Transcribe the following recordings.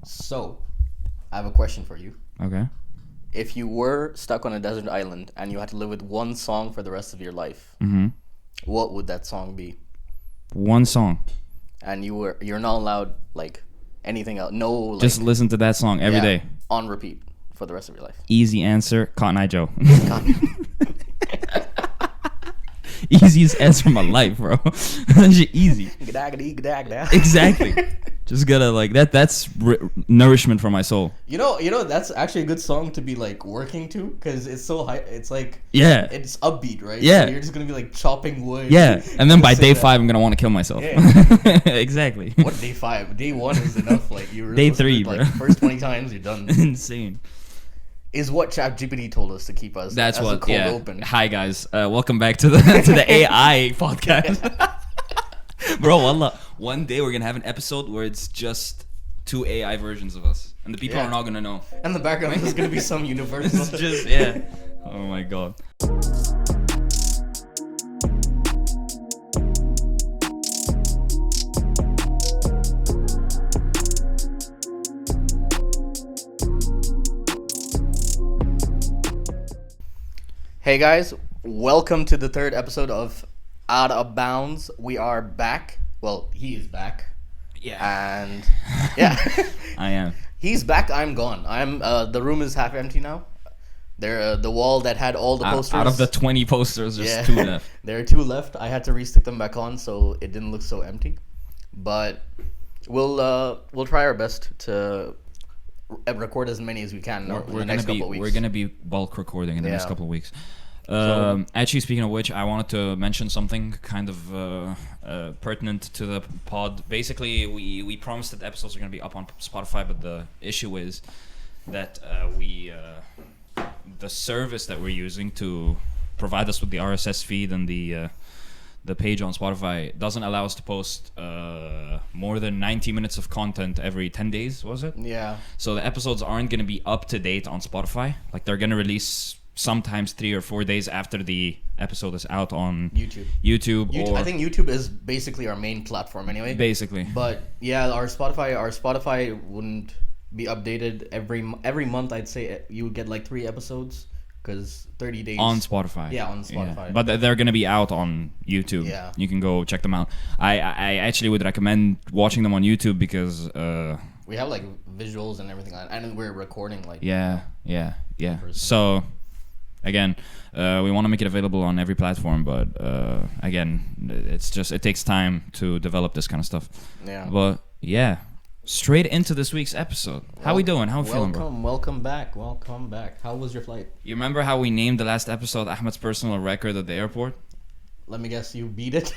So, I have a question for you. Okay. If you were stuck on a desert island and you had to live with one song for the rest of your life, what would that song be? One song. And you're not allowed like anything else. No, like, Just listen to that song every day. on repeat for the rest of your life. Easy answer, Cotton Eye Joe. Easiest answer of my life, bro. Easy. Exactly. Just gotta like that. That's nourishment for my soul. You know that's actually a good song to be like working to because it's so high. It's like it's upbeat, right? Yeah. So you're just gonna be like chopping wood. Yeah, and then by day 5, I'm gonna want to kill myself. Yeah. Exactly. What day 5? Day 1 is enough. Like you. Day 3, like, bro. First 20 times you're done. Insane. Is what ChatGPT told us to keep us. That's as what. a cold Yeah. open. Hi guys. Welcome back to the AI podcast. Bro, wallah, one day we're gonna have an episode where it's just 2 AI versions of us, and the people are not gonna know. And the background is gonna be some universal. It's just Oh my god. Hey guys, welcome to the 3rd episode of Out of Bounds. We are back. Well, he is back. Yeah. And yeah. I am. He's back, I'm gone. The room is half empty now. The wall that had all the posters. Out of the 20 posters, there's 2 left. There are 2 left. I had to restick them back on so it didn't look so empty. But we'll try our best to record as many as we can in the next couple of weeks. We're gonna be bulk recording in the next couple of weeks. So, actually, speaking of which, I wanted to mention something kind of pertinent to the pod. Basically, we promised that the episodes are going to be up on Spotify, but the issue is that the service that we're using to provide us with the RSS feed and the page on Spotify doesn't allow us to post more than 90 minutes of content every 10 days, was it? Yeah. So the episodes aren't going to be up to date on Spotify. Like, they're going to release sometimes 3 or 4 days after the episode is out on YouTube. Or I think YouTube is basically our main platform anyway. Basically. But yeah, our Spotify wouldn't be updated every month. I'd say you would get like 3 episodes because 30 days on Spotify. Yeah, on Spotify. Yeah. But they're going to be out on YouTube. Yeah. You can go check them out. I actually would recommend watching them on YouTube because we have like visuals and everything like that, and we're recording like yeah. So again, we want to make it available on every platform, but again, it takes time to develop this kind of stuff. Yeah. But yeah, straight into this week's episode. How we doing? How we feeling, bro? Welcome back. How was your flight? You remember how we named the last episode Ahmed's personal record at the airport? Let me guess, you beat it?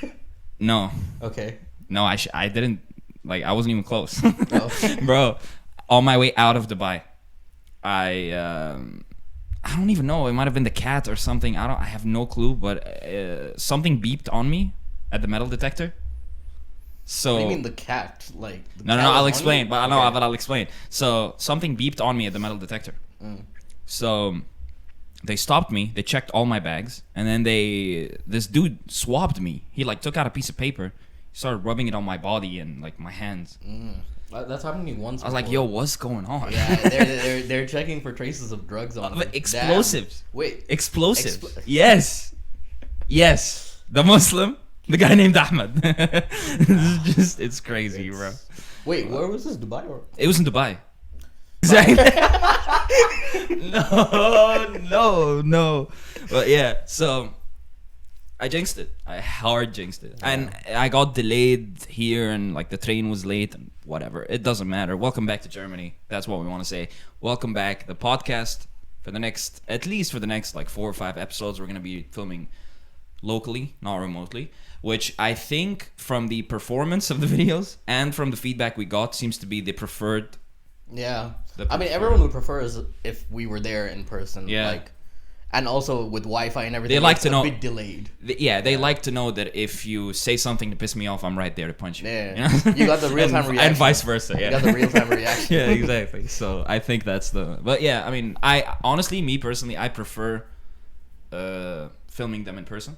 No. Okay. No, I didn't. Like, I wasn't even close. Oh. Bro, on my way out of Dubai, I don't even know. It might have been the cat or something. I have no clue. But something beeped on me at the metal detector. So. What do you mean the cat? Like No. I'll explain. But I'll explain. So something beeped on me at the metal detector. So they stopped me. They checked all my bags, and then this dude swabbed me. He like took out a piece of paper, started rubbing it on my body and like my hands. That's happened to me once. I was like, "Yo, what's going on?" Yeah, they're checking for traces of drugs on them. Explosives. Damn. Wait, explosives. Yes. The Muslim, the guy named Ahmed. It's crazy, bro. Wait, where was this? Dubai or? It was in Dubai. Exactly. No. But yeah, so I jinxed it. I hard jinxed it. And I got delayed here, and like the train was late and whatever. It doesn't matter. Welcome back to Germany. That's what we want to say. Welcome back. The podcast at least for the next like 4 or 5 episodes, we're going to be filming locally, not remotely, which I think from the performance of the videos and from the feedback we got seems to be the preferred. Yeah. I mean, everyone would prefer if we were there in person. Yeah. Like, and also with Wi-Fi and everything, they like to know. A bit delayed. They like to know that if you say something to piss me off, I'm right there to punch you. Yeah. You know? You got the real-time reaction. And vice versa. Yeah. You got the real-time reaction. Yeah, exactly. So I think that's But yeah, I mean, me personally, I prefer filming them in person.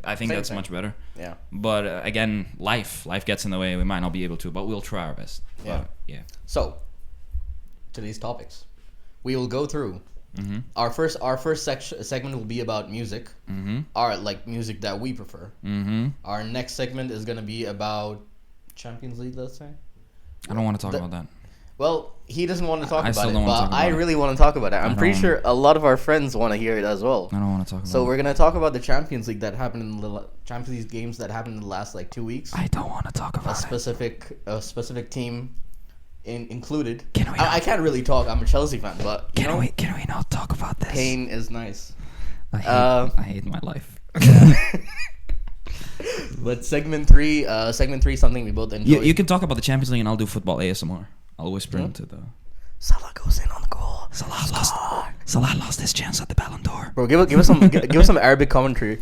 I think that's much better. Yeah. But again, life gets in the way. We might not be able to, but we'll try our best. Yeah. But, yeah. So, today's topics. We will go through. Mm-hmm. Our first segment will be about music. Mm-hmm. Our like music that we prefer. Mm-hmm. Our next segment is gonna be about Champions League. Let's say. I don't want to talk about that. Well, he doesn't want to talk I about still it, don't wanna but talk about I it. really want to talk about it. I'm pretty don't sure a lot of our friends want to hear it as well. I don't want to talk about So it. we're gonna talk about the Champions League that happened in the Champions League games that happened in the last like 2 weeks. I don't want to talk about A specific team included. Can we I can't really talk. I'm a Chelsea fan, but you know, Can we not talk about this? pain is nice. I hate my life. But segment three, something we both enjoy. You can talk about the Champions League and I'll do football ASMR. I'll whisper into the. Salah goes in on the goal. Salah lost his chance at the Ballon d'Or. Bro, give us some Arabic commentary.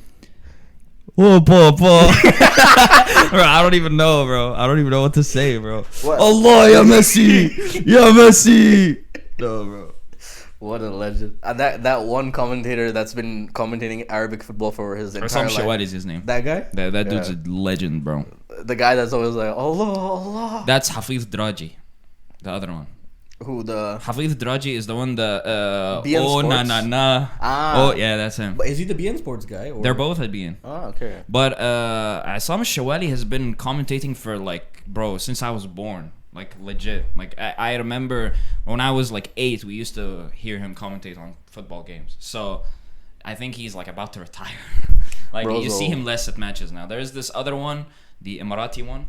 Oh, bro. Bro, I don't even know, bro. I don't even know what to say, bro. What? Allah, ya Messi. Ya Messi. No, bro. What a legend! That one commentator that's been commentating Arabic football for his entire Some life. Shawad is his name. That guy? That dude's a legend, bro. The guy that's always like, Allah, Allah. That's Hafiz Draji, the other one. Who the? Hafiz Draji is the one that BN oh na Sports? na na. Ah. Oh yeah, that's him. But is he the BN Sports guy? Or? They're both at BN. Oh, okay. But Sam Shawali has been commentating for like, bro, since I was born. Like legit. Like I remember when I was like 8, we used to hear him commentate on football games. So I think he's like about to retire. Like Bro's you see old. him less at matches now. There's this other one, the Emirati one.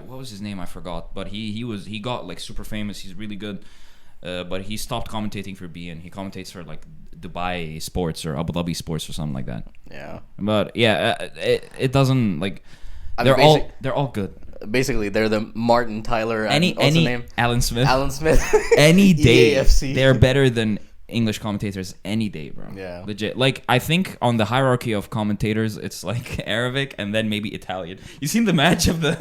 What was his name? I forgot. But he got like super famous. He's really good. But he stopped commentating for BN. He commentates for like Dubai Sports or Abu Dhabi Sports or something like that. Yeah. But yeah, it doesn't like. I mean, They're all good. Basically, they're the Martin Tyler and what's the name? Alan Smith. Alan Smith. Any day, EAFC. they're better than English commentators any day, bro. Yeah. Legit. Like, I think on the hierarchy of commentators, it's like Arabic and then maybe Italian. You seen the match of the...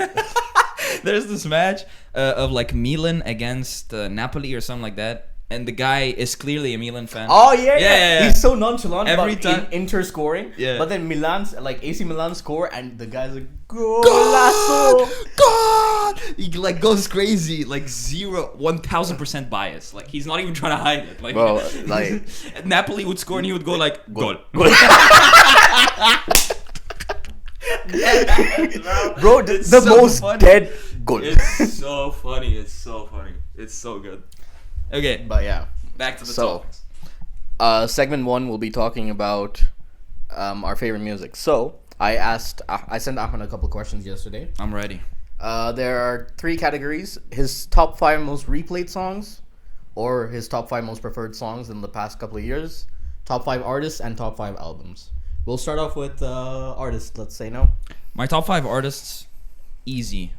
There's this match of like Milan against Napoli or something like that. And the guy is clearly a Milan fan. Oh yeah. He's so nonchalant Every about time- Inter scoring. Yeah. But then AC Milan score and the guy's like, golazo. God! He like goes crazy, like 1,000% bias. Like he's not even trying to hide it. Like, Bro, like Napoli would score and he would go like goal. Bro, the so most funny. dead goal. It's so funny. It's so funny. It's so good. Okay, But yeah. back to the So, topics. segment 1 we'll be talking about our favorite music. So, I sent Ahmed a couple questions yesterday. I'm ready. There are 3 categories: his top 5 most replayed songs, or his top 5 most preferred songs in the past couple of years, top 5 artists, and top 5 albums. We'll start off with artists. Let's say no. My top 5 artists, easy.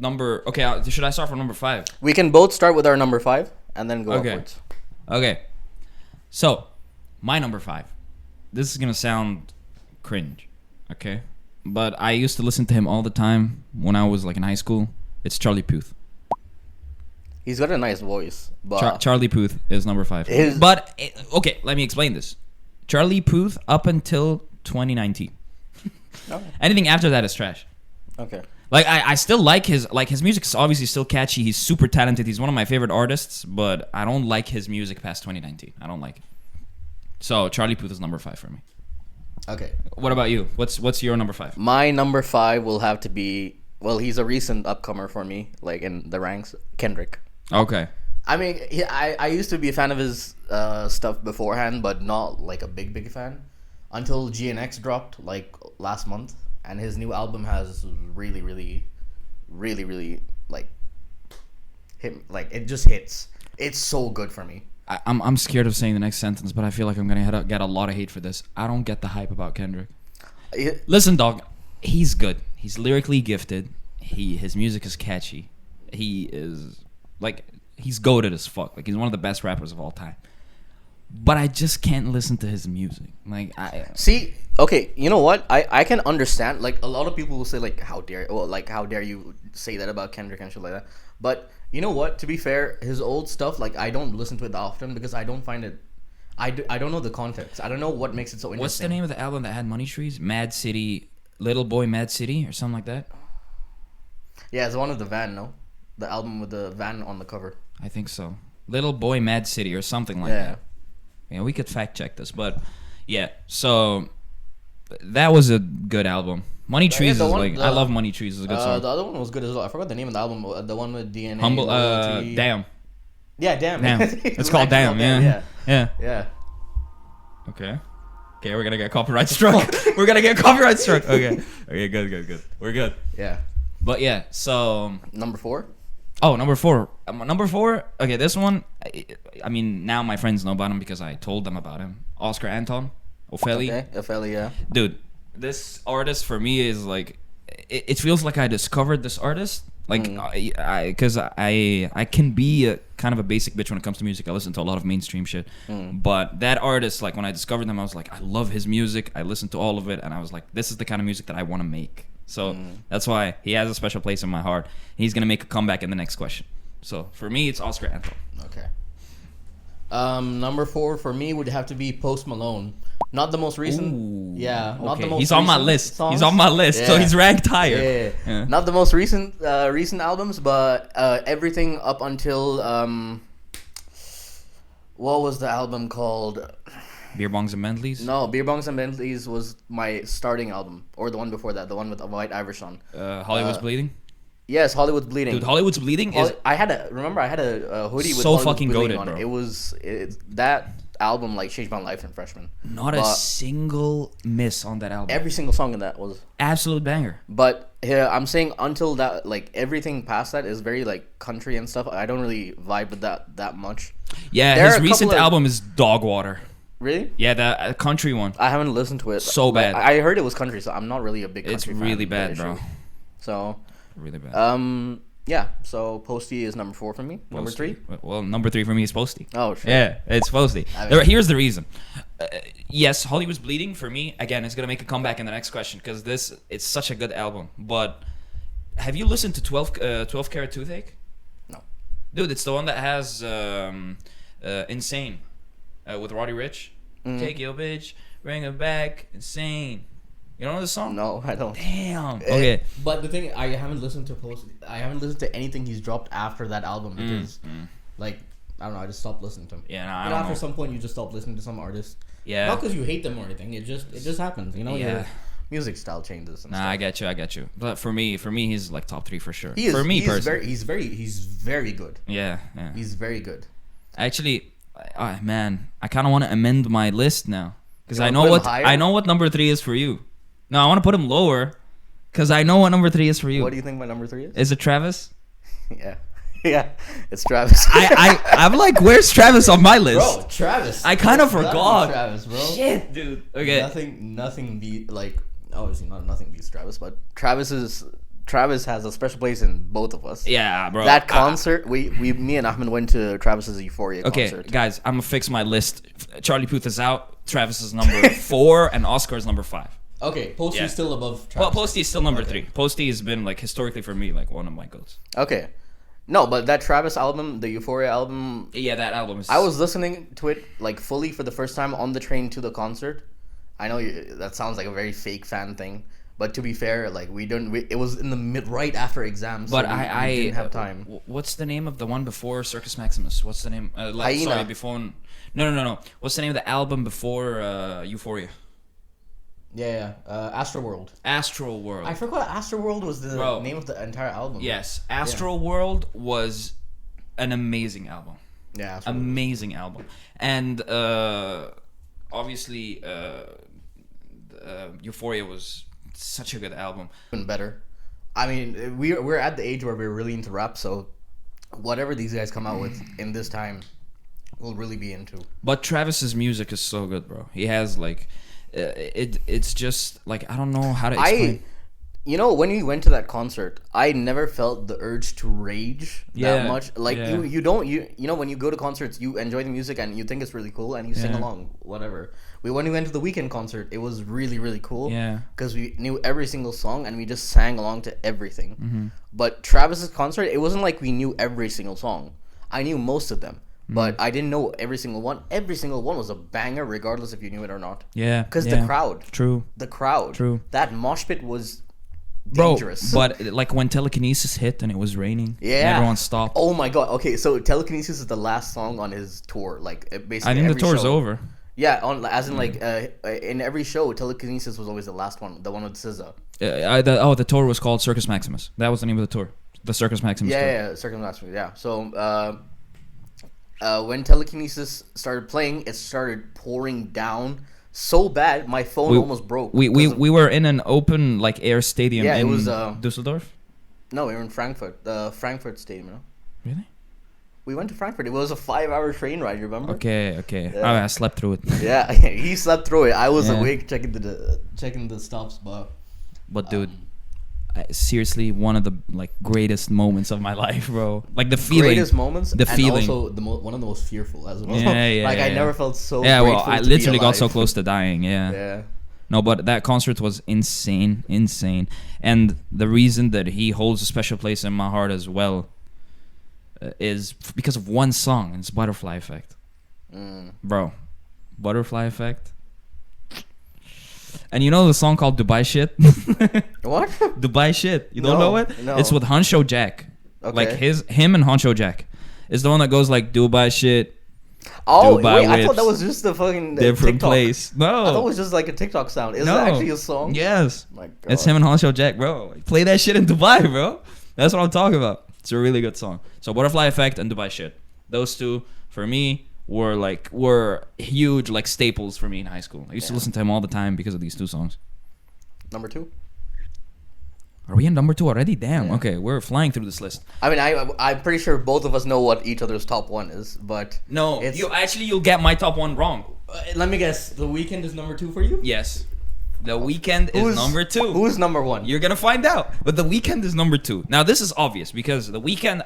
Okay, should I start from number 5? We can both start with our number 5 and then go Okay. upwards. Okay. So, my number 5. This is gonna sound cringe, okay? But I used to listen to him all the time when I was like in high school. It's Charlie Puth. He's got a nice voice, but Charlie Puth is number 5. Okay, let me explain this. Charlie Puth up until 2019. Okay. Anything after that is trash. Okay. Like I still like his music is obviously still catchy. He's super talented. He's one of my favorite artists, but I don't like his music past 2019. I don't like it. So Charlie Puth is number 5 for me. Okay. What about you? What's your number 5? My number 5 will have to be, well, he's a recent upcomer for me, like in the ranks, Kendrick. Okay. I mean, I used to be a fan of his stuff beforehand, but not like a big fan until GNX dropped like last month, and his new album has really like hit, like it just hits. It's so good for me. I'm scared of saying the next sentence, but I feel like I'm gonna get a lot of hate for this. I don't get the hype about Kendrick. Listen, dog, he's good. He's lyrically gifted. His music is catchy. He is like he's goated as fuck. Like he's one of the best rappers of all time. But I just can't listen to his music. Like See, okay, you know what? I can understand. Like a lot of people will say like how dare you say that about Kendrick and shit like that. But you know what? To be fair, his old stuff, like I don't listen to it that often because I don't find it. I don't know the context. I don't know what makes it so interesting. What's the name of the album that had Money Trees? Mad City, Little Boy Mad City, or something like that. Yeah, it's one of the van. No, the album with the van on the cover. I think so. Little Boy Mad City or something like that. Yeah, we could fact check this, but yeah. So that was a good album. Money Trees is like I love Money Trees. It's a good song. The other one was good as well. I forgot the name of the album. The one with DNA. Humble. Damn. Yeah, damn. It's called Damn. Yeah. Okay, we're gonna get copyright struck. We're gonna get copyright struck. Okay, good. We're good. Yeah. But yeah, so number 4. Oh, number 4. Number 4. Okay, this one. I mean, now my friends know about him because I told them about him. Oscar Anton, Ofeli. Okay, Ofeli, yeah. Dude, this artist for me is like, it feels like I discovered this artist. Like, because I can be a kind of a basic bitch when it comes to music. I listen to a lot of mainstream shit. But that artist, like when I discovered him, I was like, I love his music. I listened to all of it, and I was like, this is the kind of music that I want to make. So that's why he has a special place in my heart. He's gonna make a comeback in the next question. So for me, it's Oscar Anton. Okay. Number 4 for me would have to be Post Malone. Not the most recent. Ooh, not okay. the most. He's on my list. Songs. He's on my list, so he's ranked higher. Yeah. Not the most recent albums, but everything up until what was the album called? Beer Bongs and Bentleys? No, Beer Bongs and Bentleys was my starting album, or the one before that, the one with White Irish on. Hollywood's Bleeding? Yes, Hollywood's Bleeding. Dude, Hollywood's Bleeding is... I had a hoodie with so Hollywood's fucking Bleeding goated, on bro. That album like changed my life in freshman. Not a single miss on that album. Every single song in that was absolute banger. But yeah, I'm saying until that, like everything past that is very like country and stuff. I don't really vibe with that much. Yeah, his recent album is Dog Water. Really? Yeah, the country one. I haven't listened to it. So bad. I heard it was country, so I'm not really a big country fan. It's really bad, bro. So really bad. Yeah, so Posty is number 4 for me. Posty. Number 3? Well, number 3 for me is Posty. Oh, shit. Yeah, it's Posty. Here's the reason. Yes, Hollywood's Bleeding for me, again, is going to make a comeback in the next question because it's such a good album. But have you listened to 12 Carat Toothache? No. Dude, it's the one that has Insane with Roddy Ricch. Take your bitch, bring her back, Insane. You don't know the song? No, I don't. Damn. Okay. But the thing, I haven't listened to anything he's dropped after that album because, like, I don't know, I just stopped listening to him. Yeah, no, I don't know. After some point, you just stop listening to some artist. Yeah. Not because you hate them or anything. It just happens. You know, your music style changes. And stuff. I get you. But for me, he's like top 3 for sure. For me personally, he's very good. Yeah. He's very good. Actually, man, I kind of want to amend my list now because I know what number 3 is for you. No, I want to put him lower because I know what number 3 is for you. What do you think my number 3 is? Is it Travis? Yeah, it's Travis. I'm like, where's Travis on my list? Bro, Travis. I kind of forgot. Travis, bro. Shit, dude. Okay. Nothing beat like obviously nothing beats Travis, but Travis has a special place in both of us. Yeah, bro. That concert, me and Ahmed went to Travis's Euphoria concert. Okay, guys, I'm gonna fix my list. Charlie Puth is out. Travis is number 4, and Oscar is number 5. Okay, Posty is still above Travis. Well, Posty is still number 3. Posty has been like historically for me like one of my goats. Okay. No, but that Travis album, the Euphoria album. Yeah, that album is. I was listening to it like fully for the first time on the train to the concert. I know that sounds like a very fake fan thing, but to be fair, like it was in the right after exams. But so we didn't have time. What's the name of the one before Circus Maximus? What's the name? Sorry, before. No. What's the name of the album before Euphoria? Yeah. Astroworld. Astroworld. I forgot Astroworld was the name of the entire album. Yes, Astroworld was an amazing album. Yeah, amazing album, and obviously, Euphoria was such a good album. Even better. I mean, we're at the age where we're really into rap, so whatever these guys come out with in this time, we'll really be into. But Travis's music is so good, bro. He has like. It's just like I don't know how to explain. When we went to that concert, I never felt the urge to rage that much. Like you don't when you go to concerts, you enjoy the music and you think it's really cool and you sing along, whatever. When we went to the Weeknd concert, it was really really cool. Yeah, because we knew every single song and we just sang along to everything. Mm-hmm. But Travis's concert, it wasn't like we knew every single song. I knew most of them. But I didn't know every single one. Every single one was a banger, regardless if you knew it or not. Yeah. Because the crowd. True. The crowd. True. That mosh pit was dangerous. But like when Telekinesis hit and it was raining, and Yeah. everyone stopped. Oh my god. Okay, so Telekinesis is the last song on his tour. Like basically, I think the every tour's show. over. Yeah, as in like in every show, Telekinesis was always the last one, the one with SZA. The tour was called Circus Maximus. That was the name of the tour. The Circus Maximus tour. Yeah, Circus Maximus. Yeah. So when Telekinesis started playing, it started pouring down so bad, my phone almost broke. We were in an open like air stadium in it was Dusseldorf. No, we were in Frankfurt, the Frankfurt Stadium. You know? Really? We went to Frankfurt. It was a 5-hour train ride. You remember? Okay. Yeah. I slept through it. Yeah, he slept through it. I was Yeah. awake checking the stops, But dude, seriously, one of the like greatest moments of my life, bro. Like the feeling, greatest moments, the and feeling. also one of the most fearful as well. Yeah, like I yeah. never felt so. Yeah, well, grateful I to be literally got so alive. close to dying. Yeah. Yeah. No, but that concert was insane. And the reason that he holds a special place in my heart as well is because of one song. It's Butterfly Effect. Bro, Butterfly Effect. And you know the song called Dubai Shit? What? Dubai Shit. You don't know it? No. It's with Honcho Jack. Okay. Like him and Honcho Jack. It's the one that goes like Dubai Shit. Oh, Dubai wait, I thought whips. that was just a fucking Different TikTok. place. No. I thought it was just like a TikTok sound. Is No. that actually a song? Yes. My God. It's him and Honcho Jack, bro. Play that shit in Dubai, bro. That's what I'm talking about. It's a really good song. So Butterfly Effect and Dubai Shit. Those two, for me, were huge like staples for me in high school. I used to listen to them all the time because of these two songs. Number 2. Are we in number 2 already? Damn. Yeah. Okay, we're flying through this list. I mean, I'm pretty sure both of us know what each other's top 1 is, but No, it's, you'll get my top 1 wrong. let me guess. The Weeknd is number 2 for you? Yes. The Weeknd is number 2. Who's number 1? You're gonna find out. But The Weeknd is number 2. Now this is obvious because The Weeknd,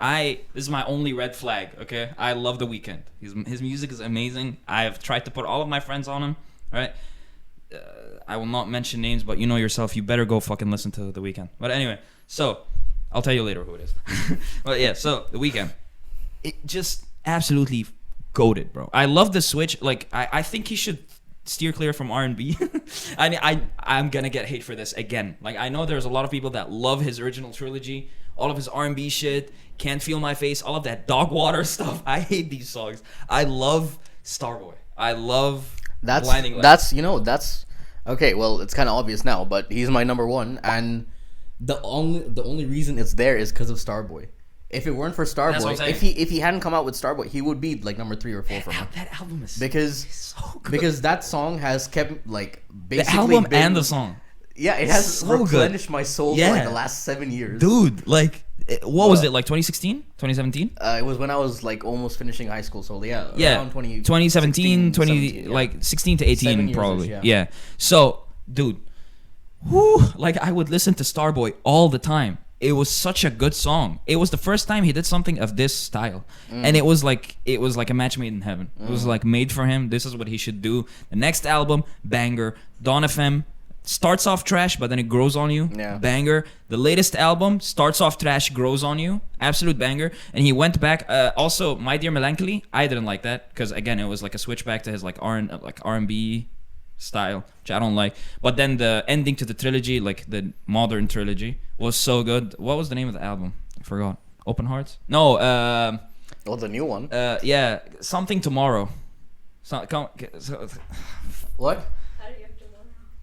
this is my only red flag. Okay, I love The Weeknd. His music is amazing. I've tried to put all of my friends on him. Right. I will not mention names, but you know yourself. You better go fucking listen to The Weeknd. But anyway, so I'll tell you later who it is. But yeah, so The Weeknd, it just absolutely goated, bro. I love the switch. Like I think he should steer clear from R&B. I'm gonna get hate for this again. Like I know there's a lot of people that love his original trilogy, all of his R&B shit, Can't Feel My Face, all of that dog water stuff. I hate these songs. I love Starboy. I love Blinding Lights. That's okay. Well, it's kind of obvious now, but he's my number 1, and the only reason it's there is because of Starboy. If it weren't for That's what I'm Starboy, saying. if he hadn't come out with Starboy, he would be like number 3 or 4 for me. That album is Because so good. because that song has kept like The basically album been, and the song. Yeah, it has So good. replenished my soul Yeah. for like the last 7 years. Dude, like what was it, like 2016? 2017? It was when I was like almost finishing high school, so yeah, around 2017, 17, yeah. like 16 to 7 18 years-ish, probably. yeah. Yeah. So, dude, like I would listen to Starboy all the time. It was such a good song. It was the first time he did something of this style, and it was like a match made in heaven. It was like made for him. This is what he should do. The next album, banger. Dawn FM starts off trash, but then it grows on you. Yeah. Banger. The latest album starts off trash, grows on you. Absolute banger. And he went back. Also, My Dear Melancholy. I didn't like that because again, it was like a switchback to his like R&B style, which I don't like. But then the ending to the trilogy, like the modern trilogy, was so good. What was the name of the album? I forgot. Open Hearts? No. Oh, the new one. Yeah, Something Tomorrow. What?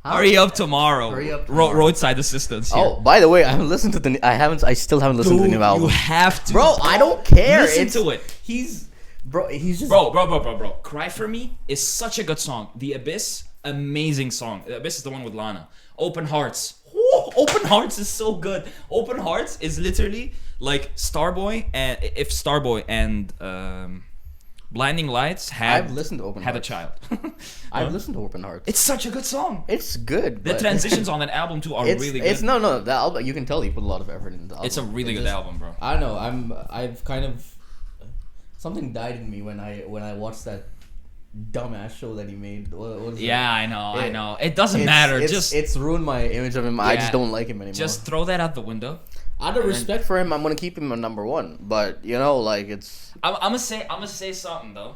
Hurry Up Tomorrow. Hurry Up Tomorrow. Roadside Assistance. Here. Oh, by the way, I haven't listened to I still haven't listened to the new album. You have to, Bro, I don't care. Listen to it. He's just Bro. Cry For Me is such a good song. The Abyss, amazing song. The Abyss is the one with Lana. Open Hearts. Woo, Open Hearts is so good. Open Hearts is literally like Starboy, and if Starboy and Blinding Lights I've listened to Open had Hearts. a child. I've listened to Open Hearts. It's such a good song. It's good. The but transitions on that album too are really good. It's no. The album, you can tell he put a lot of effort into the album. It's a really good album, bro. I don't know. I've kind of something died in me when I watched that dumbass show that he made. What was it? Yeah, I know. It doesn't matter. It's ruined my image of him. I just don't like him anymore. Just throw that out the window. Out of respect for him, I'm gonna keep him at number 1. But like it's. I'm gonna say something though.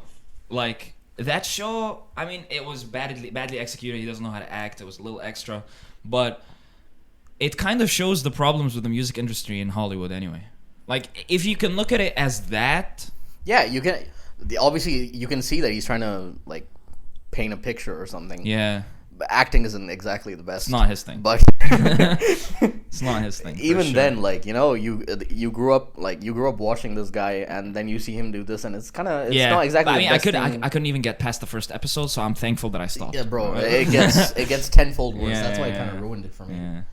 Like that show, I mean, it was badly executed. He doesn't know how to act. It was a little extra, but it kind of shows the problems with the music industry in Hollywood anyway. Like, if you can look at it as that... Yeah, you can... Obviously, you can see that he's trying to, like, paint a picture or something. Yeah. But acting isn't exactly the best. It's not his thing. But... It's not his thing. Even then, like, you know, you grew up watching this guy, and then you see him do this, and it's kind of... It's not exactly I mean, the best thing. I couldn't even get past the first episode, so I'm thankful that I stopped. Yeah, bro. It gets tenfold worse. Yeah, That's why it yeah. kind of ruined it for me. Yeah.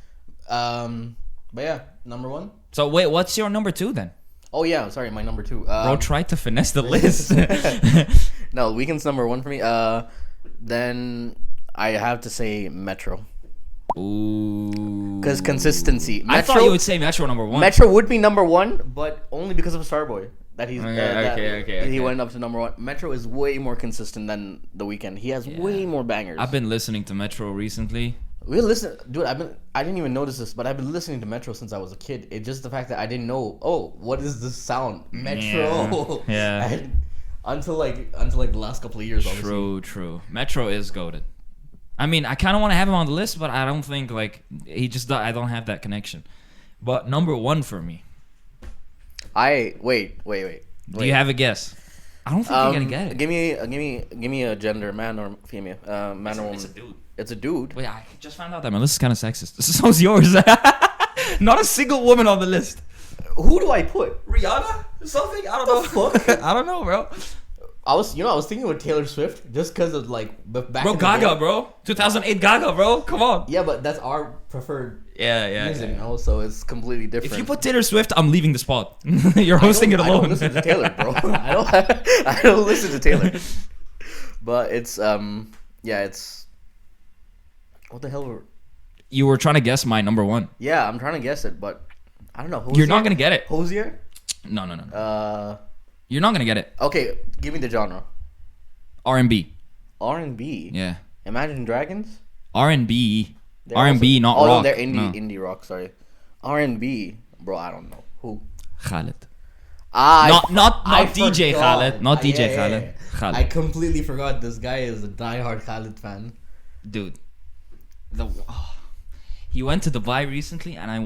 But yeah, number 1. So, wait, what's your number 2 then? Oh yeah, sorry, my number 2. Bro, try to finesse the list. No, Weeknd's number 1 for me. Then I have to say Metro. Ooh. Because consistency. I thought you would say Metro number 1. Metro would be number 1, but only because of Starboy. That he's Okay. he went up to number 1. Metro is way more consistent than The Weeknd. He has way more bangers. I've been listening to Metro recently. Dude. I didn't even notice this, but I've been listening to Metro since I was a kid. It's just the fact that I didn't know. Oh, what is this sound? Metro. Yeah. Until the last couple of years. Obviously. True. Metro is goated. I mean, I kind of want to have him on the list, but I don't think like I don't have that connection. But number 1 for me. Wait. Do you have a guess? I don't think you're gonna get it. Give me a gender, man or female, man or woman. It's a dude. It's a dude. Wait, I just found out that my list is kind of sexist. So is yours. Not a single woman on the list. Who do I put? Rihanna? Something? I don't know. Fuck? I don't know, bro. I was thinking with Taylor Swift just because of like back. Bro, in the Gaga, day. bro. 2008 Gaga, bro. Come on. Yeah, but that's our preferred music, you know, so it's completely different. If you put Taylor Swift, I'm leaving the spot. You're hosting it alone. I don't listen to Taylor, bro. I don't listen to Taylor. But it's it's. What the hell? You were trying to guess my number 1. Yeah, I'm trying to guess it, but I don't know. Hosier? You're not gonna get it. Hosier? No. You're not gonna get it. Okay, give me the genre. R&B. R&B? Yeah. Imagine Dragons? R&B. R&B, not rock. Oh, they're indie rock, sorry. R&B, bro, I don't know. Who? Khaled. Not DJ Khaled. Not DJ Khaled. Yeah. Khaled. I completely forgot this guy is a diehard Khaled fan. Dude. He went to Dubai recently, and I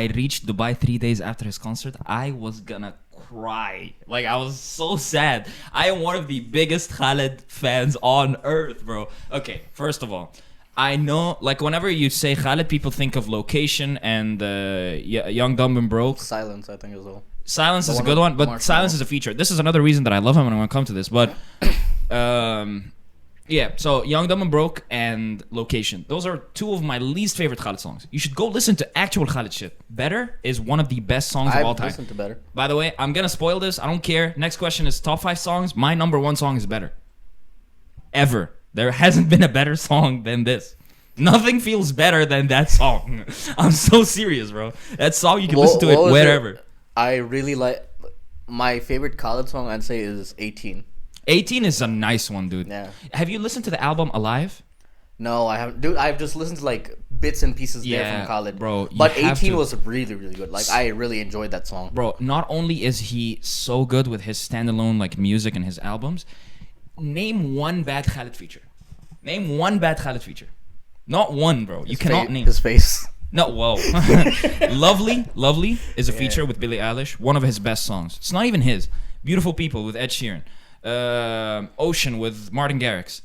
reached Dubai 3 days after his concert. I was gonna cry. Like, I was so sad. I am one of the biggest Khaled fans on earth, bro. Okay, first of all, I know, like, whenever you say Khaled, people think of Location and Young, Dumb, and Broke. Silence, I think, as well. Silence is a good one, but Silence is a feature. This is another reason that I love him, and I'm gonna come to this. But, yeah, so Young, Dumb, and Broke and Location. Those are 2 of my least favorite Khaled songs. You should go listen to actual Khaled shit. Better is one of the best songs of all time. I've listened to Better. By the way, I'm going to spoil this. I don't care. Next question is top 5 songs. My number 1 song is Better. Ever. There hasn't been a better song than this. Nothing feels better than that song. I'm so serious, bro. That song, you can listen to it wherever. I really like... My favorite Khaled song, I'd say, is 18. 18 is a nice one, dude. Yeah. Have you listened to the album Alive? No, I haven't. Dude, I've just listened to like bits and pieces there from Khaled. Bro. But 18 was really, really good. Like, I really enjoyed that song. Bro, not only is he so good with his standalone like music and his albums, name one bad Khaled feature. Name one bad Khaled feature. Not one, bro. You cannot name. His face. No, whoa. Lovely is a feature with Billie Eilish. One of his best songs. It's not even his. Beautiful People with Ed Sheeran. Ocean with Martin Garrix.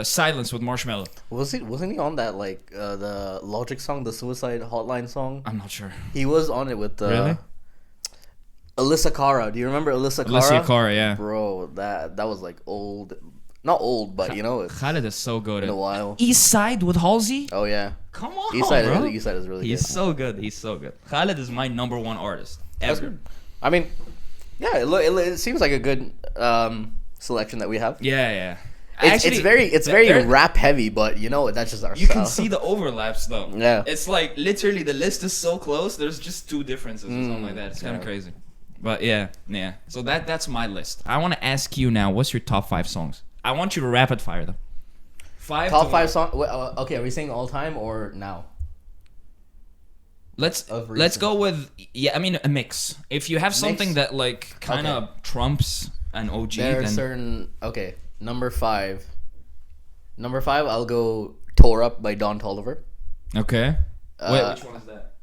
Silence with Marshmello. Wasn't he on that like the Logic song, the Suicide Hotline song? I'm not sure. He was on it with really? Alyssa Cara. Do you remember Alyssa Cara? Alyssa Cara, yeah. Bro, that was like old. Not old, but you know, Khaled is so good. In a while. East Side with Halsey. Oh yeah. Come on, East Side is really good. He's so good. He's so good. Khaled is my number 1 artist ever. I mean, yeah, it seems like a good selection that we have. Yeah. Actually, it's very rap heavy, but you know that's just our you style. can see the overlaps though. Yeah. It's like literally the list is so close. There's just 2 differences or something like that. It's kind of crazy. But yeah. So that's my list. I want to ask you now. What's your top 5 songs? I want you to rapid fire them. Top 5 songs. Okay, are we saying all time or now? Let's go with I mean a mix. If you have something that like kind of trumps an OG, there are then certain. Okay, number 5. I'll go "Tore Up" by Don Toliver. Okay. Wait, which one is that?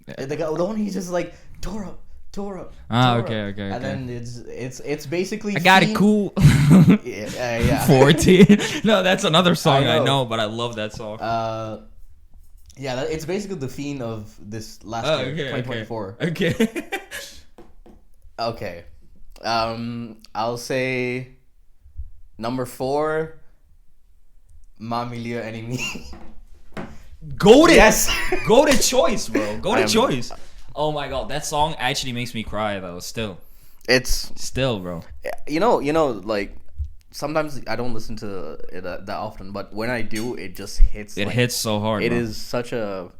The one he's just like Tora. Okay. And then it's basically. I got it cool. Yeah. 14. No, that's another song I know, but I love that song. Yeah, it's basically the theme of this last year, 2024. Okay. Okay. I'll say number 4, Mamilia Enemy. Goated. Yes. Goated choice, bro. Goated I'm- choice. Oh my god, that song actually makes me cry though. Still, bro. You know, like sometimes I don't listen to it that often, but when I do, it just hits. It hits so hard. It bro. is such a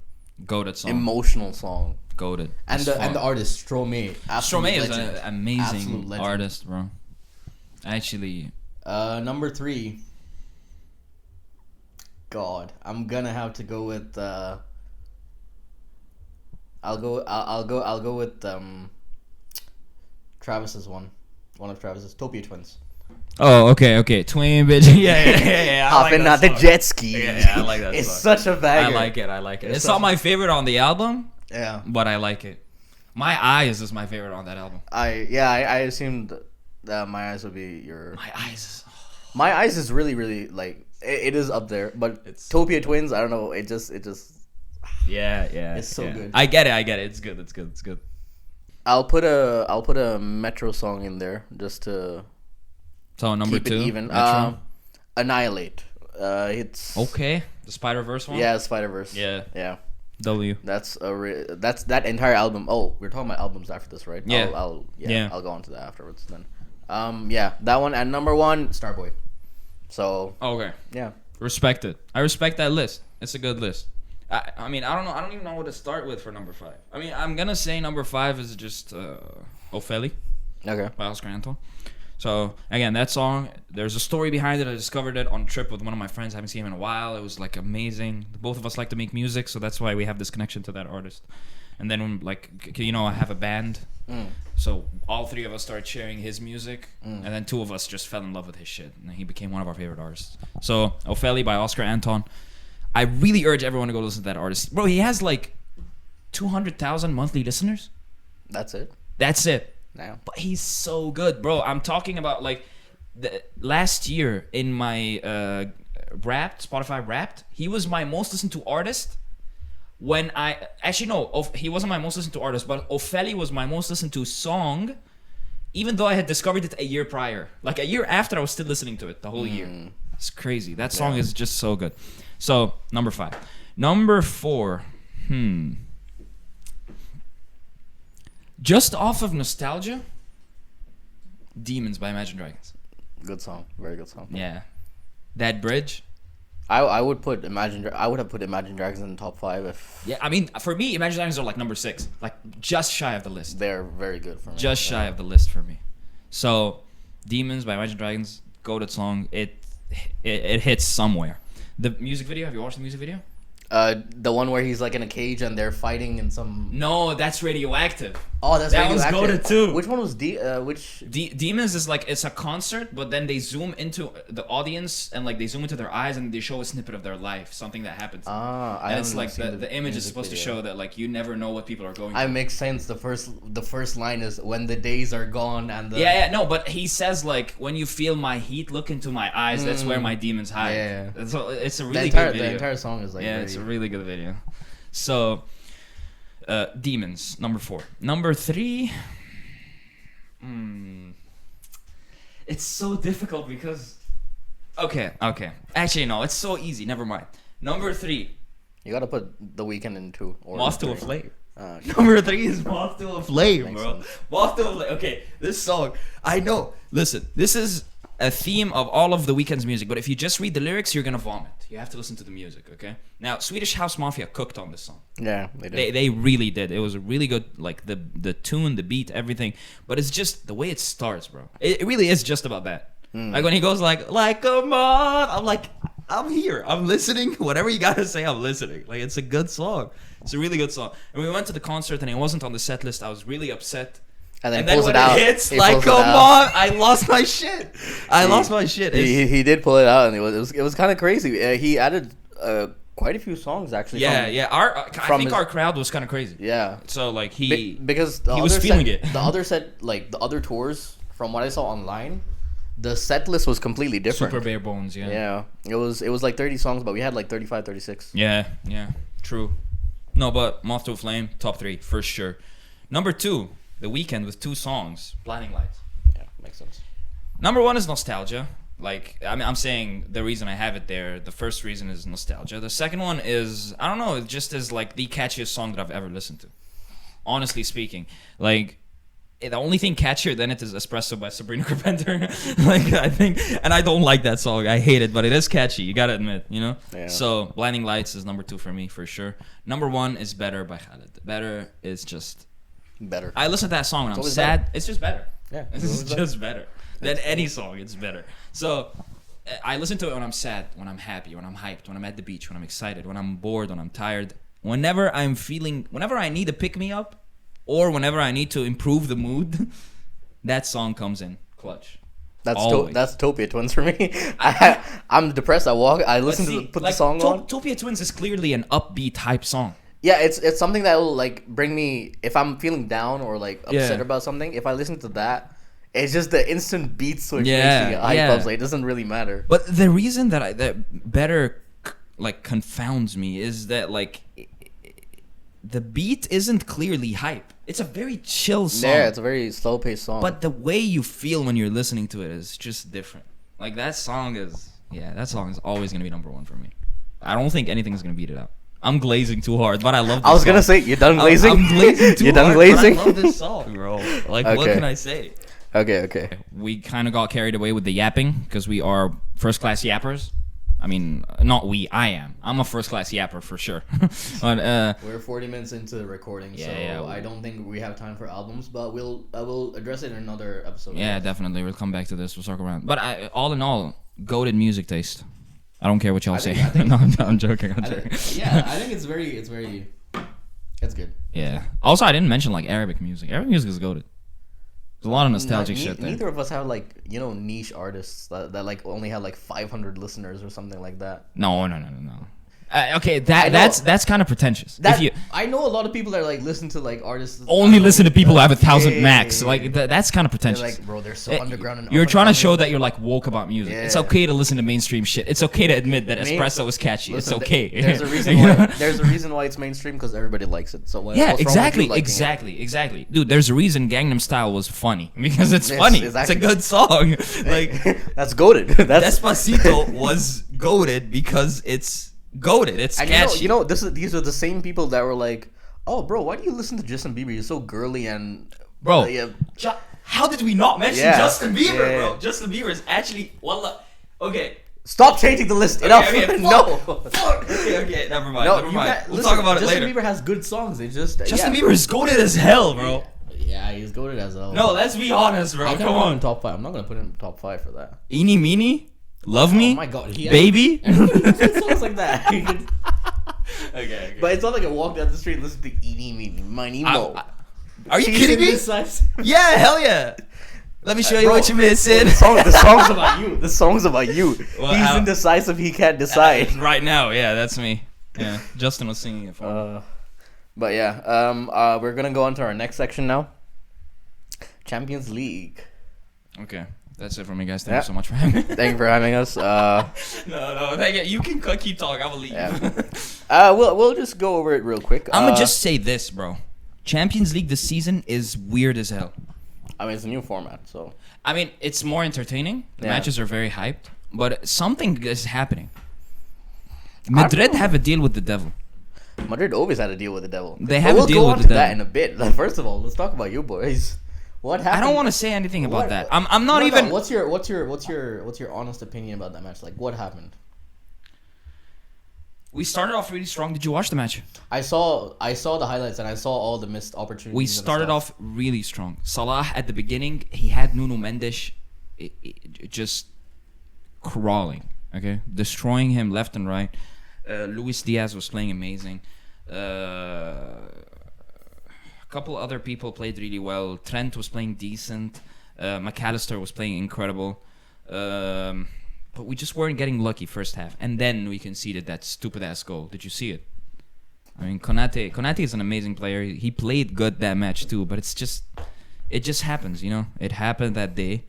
Goated song. emotional song. Goated. And the artist Stromae. Stromae is legend. an amazing Absolute legend. artist, bro. Actually, number 3. God, I'm gonna have to go with. I'll go with Travis's one of Travis's Topia Twins. oh, okay, Twin bitch. Yeah. Hopping out the jet ski. Yeah, I like that It's song. such a banger. I like it. It's not my favorite on the album, Yeah. but I like it. My Eyes is my favorite on that album. I assumed that My Eyes would be your. My Eyes. Is really really like it is up there, but It's- Topia Twins. I don't know. It just. Yeah. It's so good. I get it. It's good. I'll put a Metro song in there just to So number keep 2. it even. Metro. Annihilate. It's Okay. The Spider-Verse one? Yeah, Spider-Verse. Yeah. Yeah. W. That's that entire album. Oh, we're talking about albums after this, right? Yeah. I'll go on to that afterwards then. Yeah, that one, and number 1, Starboy. So Okay. yeah. Respect it. I respect that list. It's a good list. I mean, I don't know. I don't even know what to start with for number 5. I mean, I'm gonna say number 5 is just Ophélie Okay. by Oscar Anton. So again, that song, there's a story behind it. I discovered it on a trip with one of my friends. I haven't seen him in a while. It was like amazing. Both of us like to make music, so that's why we have this connection to that artist. And then like, I have a band, so all 3 of us started sharing his music, and then 2 of us just fell in love with his shit, and he became one of our favorite artists. So Ophélie by Oscar Anton. I really urge everyone to go listen to that artist. Bro, he has like 200,000 monthly listeners. That's it. That's it. Now. But he's so good, bro. I'm talking about like last year in my Spotify Wrapped, he was my most listened to artist. When he wasn't my most listened to artist, but Ophélie was my most listened to song, even though I had discovered it a year prior. Like a year after, I was still listening to it the whole year. It's crazy. That song is just so good. So, number 5. Number 4. Just off of nostalgia, Demons by Imagine Dragons. Good song. Very good song. Yeah. That bridge. I would have put Imagine Dragons in the top 5 if Yeah, I mean, for me, Imagine Dragons are like number 6. Like, just shy of the list. they're very good for me. Just shy of the list for me. So, Demons by Imagine Dragons, goated song. It hits somewhere. The music video, have you watched the music video? The one where he's like in a cage and they're fighting in some. No, that's Radioactive. Oh, that's That one's Radioactive. goated too. Which one was which? Demons is like, it's a concert, but then they zoom into the audience and like they zoom into their eyes and they show a snippet of their life, something that happens. I And it's haven't like seen the image is music supposed to video. show that like you never know what people are going It through. makes sense. The first line is when the days are gone and the. No, but he says like, when you feel my heat, look into my eyes. That's where my demons hide. Yeah. It's a The really entire good video. the entire song is like. Yeah, very, it's a really good video. So, Demons, number 4. Number 3. It's so difficult because. Okay. Actually, no, it's so easy. Never mind. Number 3. You gotta put The Weeknd in 2. Or Moth to a 3. Flame. Okay. Number 3 is Moth to a Flame, Makes bro. sense. Moth to a Flame. Okay, this song, I know. Listen, this is a theme of all of The Weeknd's music, but if you just read the lyrics, you're gonna vomit. You have to listen to the music, okay? Now, Swedish House Mafia cooked on this song. Yeah, they did. They really did. It was a really good, like the tune, the beat, everything. But it's just the way it starts, bro. It really is just about that. Like when he goes like a moth, I'm like, I'm here. I'm listening. Whatever you gotta say, I'm listening. Like, it's a good song. It's a really good song. And we went to the concert and it wasn't on the set list. I was really upset. And then, When it out. it hits He like pulls a it out. moth, I lost my shit. I lost my shit. He did pull it out, and it was kind of crazy. He added quite a few songs actually. Yeah. I think our crowd was kind of crazy. Yeah. So like because he was feeling it. The other set, like the other tours, from what I saw online, the set list was completely different. Super bare bones. Yeah. Yeah. It was like 30 songs, but we had like 35, 36. Yeah. True. No, but Moth to a Flame, top 3 for sure. Number 2, The Weeknd with 2 songs, Blinding Lights. Yeah, makes sense. Number 1 is nostalgia. Like, I mean, I'm saying the reason I have it there, the first reason is nostalgia. The second one is, I don't know, it just is like the catchiest song that I've ever listened to. Honestly speaking. Like, the only thing catchier than it is Espresso by Sabrina Carpenter. Like, I think, and I don't like that song. I hate it, but it is catchy. You gotta admit, you know? Yeah. So, Blinding Lights is number 2 for me, for sure. Number 1 is Better by Khaled. Better is just... Better. I listen to that song when I'm sad. Better. It's just better. Yeah. It's just better. Than any song, it's better. So, I listen to it when I'm sad, when I'm happy, when I'm hyped, when I'm at the beach, when I'm excited, when I'm bored, when I'm tired. Whenever I need to pick me up, or whenever I need to improve the mood, that song comes in clutch. That's Topia Twins for me. I'm depressed. I listen to put the song on. Topia Twins is clearly an upbeat type song. Yeah, it's something that will like bring me if I'm feeling down or like upset about something. If I listen to that, it's just the instant beat switch makes me hype up. Like, it doesn't really matter. But the reason that Better like confounds me is that like the beat isn't clearly hype. It's a very chill song. Yeah, it's a very slow paced song. But the way you feel when you're listening to it is just different. Like that song is always gonna be number 1 for me. I don't think anything's gonna beat it out. I'm glazing too hard, but I love this I was song. gonna say, you're done glazing? I'm glazing too you're hard, done glazing? but I love this song, bro. Like, what can I say? Okay. We kind of got carried away with the yapping because we are first-class yappers. I mean, not we, I am. I'm a first-class yapper for sure. But we're 40 minutes into the recording, so I don't think we have time for albums, but I will address it in another episode. Yeah, definitely. We'll come back to this. We'll circle around. But all in all, goated music taste. I don't care what y'all say. No, I'm joking. I think it's good. Yeah. Also, I didn't mention like Arabic music. Arabic music is goated. There's a lot of nostalgic shit there. Neither of us have like, niche artists that like only have like 500 listeners or something like that. No. Okay, that's kind of pretentious. I know a lot of people that like listen to like artists. Only listen to people who have 1,000 max. Like that's kind of pretentious. They're like, bro, they're so underground. And you're trying to show that you're like woke about music. Yeah. It's okay to listen to mainstream shit. It's okay to admit that Espresso is catchy. Listen, it's okay. There's a reason why. There's a reason why it's mainstream because everybody likes it. So exactly. Dude, there's a reason Gangnam Style was funny because it's funny. It's a good song. Like that's goated. Despacito was goated because it's goated. It's catchy. These are the same people that were like, "Oh, bro, why do you listen to Justin Bieber? You're so girly and bro." How did we not mention Justin Bieber, bro? Justin Bieber is actually okay. Stop changing the list. Enough. No. Okay. Never mind. We'll talk about it later. Justin Bieber has good songs. They just Justin Bieber is goated as hell, bro. Yeah, he's goated as hell. No, let's be honest, bro. Come on. Top 5. I'm not gonna put him in top 5 for that. Eeny Meeny. Love Me? Oh my god, Baby? Songs like that. Okay. But it's not like I walk down the street and listen to Eeny Meeny Miny Mo. Are you kidding me? Yeah, hell yeah. Let me show you what you're missing. The song's about you. The song's about you. Well, he's indecisive. He can't decide. Right now, yeah, that's me. Yeah, Justin was singing it for me. But yeah, we're gonna go on to our next section now. Champions League. Okay. That's it for me, guys. Thank you so much for having me. Thank you for having us. No, thank you. You can keep talking. I will leave. Yeah. We'll just go over it real quick. I'm gonna just say this, bro. Champions League this season is weird as hell. I mean, it's a new format, so. I mean, it's more entertaining. The matches are very hyped, but something is happening. Madrid have a deal with the devil. Madrid always had a deal with the devil. They have a deal with the devil. We'll go on to that in a bit. First of all, let's talk about you boys. What happened? I don't want to say anything about that. I'm not even. What's your honest opinion about that match? Like, what happened? We started off really strong. Did you watch the match? I saw the highlights and I saw all the missed opportunities. We started off really strong. Salah at the beginning, he had Nuno Mendes just crawling, okay, destroying him left and right. Luis Diaz was playing amazing. A couple other people played really well. Trent was playing decent. McAllister was playing incredible. but we just weren't getting lucky first half, and then we conceded that stupid ass goal. Did you see it? I mean, Konate is an amazing player. He played good that match too, but it just happens, you know. It happened that day,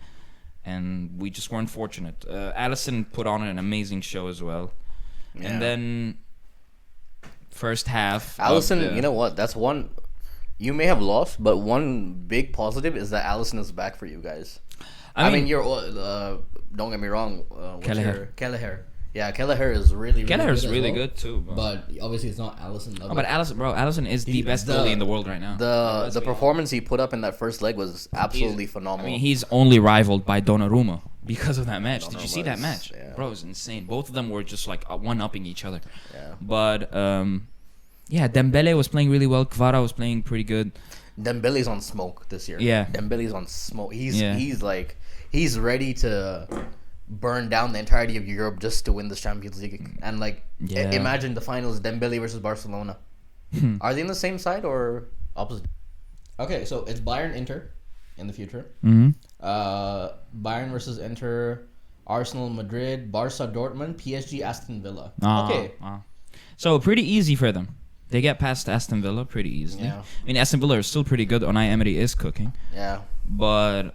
and we just weren't fortunate. Allison put on an amazing show as well, and then first half. Allison, you know what? That's one. You may have lost, but one big positive is that Allison is back for you guys. I mean, you're. Don't get me wrong. Kelleher. Yeah, Kelleher is really Kelleher's good really well, good too, bro. But obviously it's not Allison. Oh, but Allison is the best goalie in the world right now. The performance he put up in that first leg was absolutely phenomenal. I mean, he's only rivaled by Donnarumma because of that match. Did you see that match? Yeah. Bro, it was insane. Both of them were just like one-upping each other. Yeah. But yeah, Dembele was playing really well. Kvara was playing pretty good. Dembele's on smoke this year. Yeah. Dembele's on smoke. He's ready to burn down the entirety of Europe just to win this Champions League. And imagine the finals, Dembele versus Barcelona. Are they in the same side or opposite? Okay, so it's Bayern Inter in the future. Mm-hmm. Bayern versus Inter, Arsenal Madrid, Barca Dortmund, PSG Aston Villa. Okay. So pretty easy for them. They get past Aston Villa pretty easily. Yeah. I mean, Aston Villa is still pretty good. Unai Emery is cooking. Yeah. But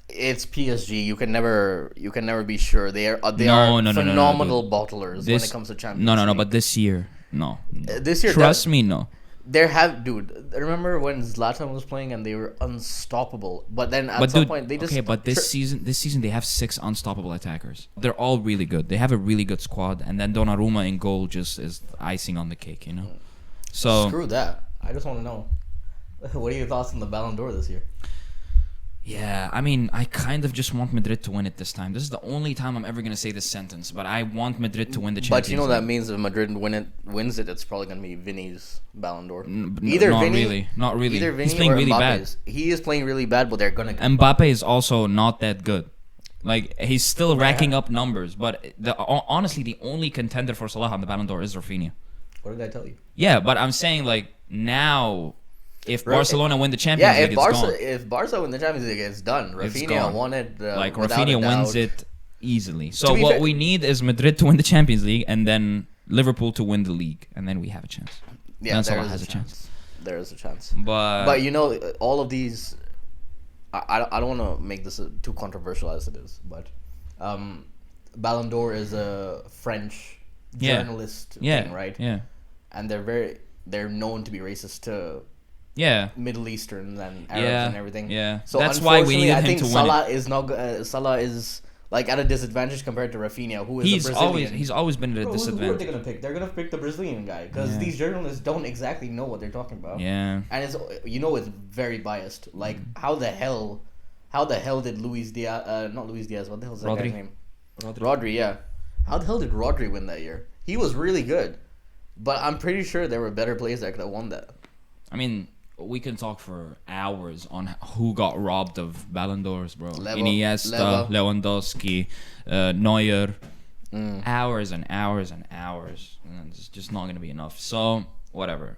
it's PSG. You can never be sure. They are phenomenal bottlers when it comes to Champions League. No. But this year, no. This year, trust me, no. Remember when Zlatan was playing and they were unstoppable? But then some point they just But this season they have 6 unstoppable attackers. They're all really good. They have a really good squad, and then Donnarumma in goal just is icing on the cake, you know. So screw that. I just want to know, what are your thoughts on the Ballon d'Or this year? Yeah, I mean, I kind of just want Madrid to win it this time. This is the only time I'm ever going to say this sentence, but I want Madrid to win the Champions League. But you know that means if Madrid wins it, it's probably going to be Vinny's Ballon d'Or. Not really. Either Vinny He's playing or really Mbappe's. bad. He is playing really bad, but they're going to... Mbappe is also not that good. Like, he's still racking up numbers, but honestly, the only contender for Salah on the Ballon d'Or is Rafinha. What did I tell you? Yeah, but I'm saying, like, now... If Barcelona win the Champions League, it's gone. If Barca win the Champions League, it's done. Rafinha won it. Rafinha wins it easily. So what we need is Madrid to win the Champions League and then Liverpool to win the league, and then we have a chance. Yeah, Salah has a chance. There is a chance. But you know, all of these, I don't want to make this too controversial as it is, but Ballon d'Or is a French journalist thing, right? Yeah. And they're known to be racist to Middle Easterns and Arabs and everything. Yeah. So that's why we needed him to Salah win. Salah is like at a disadvantage compared to Rafinha, who is a Brazilian. He's always been at a disadvantage. Who are they gonna pick? They're gonna pick the Brazilian guy because these journalists don't exactly know what they're talking about. Yeah. And it's very biased. Like how the hell did Luis Diaz? Not Luis Diaz. What the hell is that guy's name? Rodri. Yeah. How the hell did Rodri win that year? He was really good, but I'm pretty sure there were better players that could have won that. I mean, we can talk for hours on who got robbed of Ballon d'Ors, bro. Iniesta, Lewandowski, Neuer. Hours and hours and hours. And it's just not going to be enough. So, whatever.